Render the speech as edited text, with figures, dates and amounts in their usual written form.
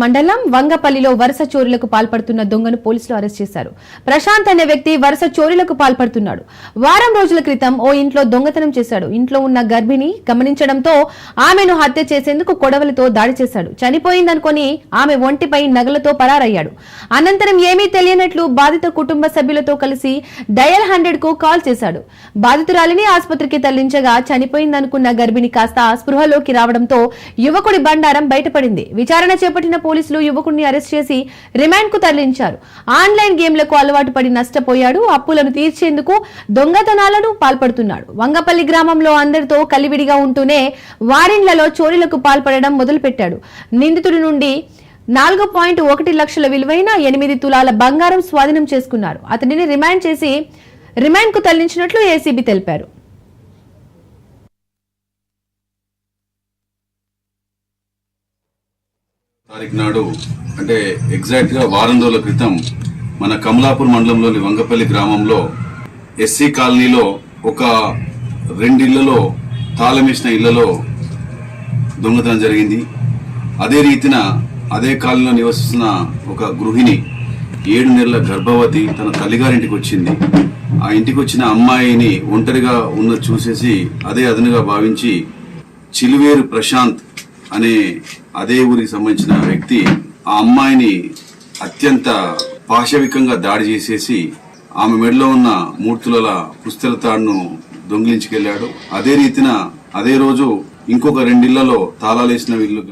మండలం వంగపల్లిలో వరుస చోరీలకు పాల్పడుతున్న దొంగను పోలీసులు అరెస్ట్ చేశారు. ప్రశాంత్ అనే వ్యక్తి వరుస చోరీలకు పాల్పడుతున్నాడు. వారం రోజుల క్రితం ఓ ఇంట్లో దొంగతనం చేశాడు. ఇంట్లో ఉన్న గర్భిణి గమనించడంతో ఆమెను హత్య చేసేందుకు కొడవలితో దాడి చేశాడు. చనిపోయిందనుకొని ఆమె ఒంటిపై నగలతో పరారయ్యాడు. అనంతరం ఏమీ తెలియనట్లు బాధిత కుటుంబ సభ్యులతో కలిసి డయల్ 100 కు కాల్ చేశాడు. బాధితురాలిని ఆసుపత్రికి తరలించగా చనిపోయిందనుకున్న గర్భిణి కాస్త స్పృహలోకి రావడంతో యువకుడి బండారం బయటపడింది. విచారణ పోలీసులు యువకుడిని అరెస్ట్ చేసి రిమాండ్ కు తరలించారు. ఆన్లైన్ గేమ్లకు అలవాటు పడి నష్టపోయాడు. అప్పులను తీర్చేందుకు దొంగతనాలను పాల్పడుతున్నాడు. వంగపల్లి గ్రామంలో అందరితో కలివిడిగా ఉంటూనే వారిళ్లలో చోరీలకు పాల్పడడం మొదలుపెట్టాడు. నిందితుడి నుండి 4.1 లక్షల విలువైన 8 తులాల బంగారం స్వాధీనం చేసుకున్నారు. అతడిని రిమాండ్ కు తరలించినట్లు ఏసీబీ తెలిపారు. తారీఖు నాడు అంటే ఎగ్జాక్ట్ గా వారం రోజుల క్రితం మన కమలాపూర్ మండలంలోని వంగపల్లి గ్రామంలో ఎస్సీ కాలనీలో ఒక 2 ఇళ్లలో తాళమేసిన ఇళ్లలో దొంగతనం జరిగింది. అదే రీతిన అదే కాలనీలో నివసిస్తున్న ఒక గృహిణి 7 నెలల గర్భవతి తన తల్లిగారింటికి వచ్చింది. ఆ ఇంటికి వచ్చిన అమ్మాయిని ఒంటరిగా ఉన్న చూసేసి అదే అదనుగా భావించి చిలువేరు ప్రశాంత్ అనే అదే ఊరికి సంబంధించిన వ్యక్తి ఆ అమ్మాయిని అత్యంత పాశవికంగా దాడి చేసేసి ఆమె మెడలో ఉన్న 3 తులాల పుస్తెల తాడును దొంగిలించుకెళ్లాడు. అదే రీతిన అదే రోజు ఇంకొక 2 ఇళ్లలో తాళాలేసిన వీళ్ళు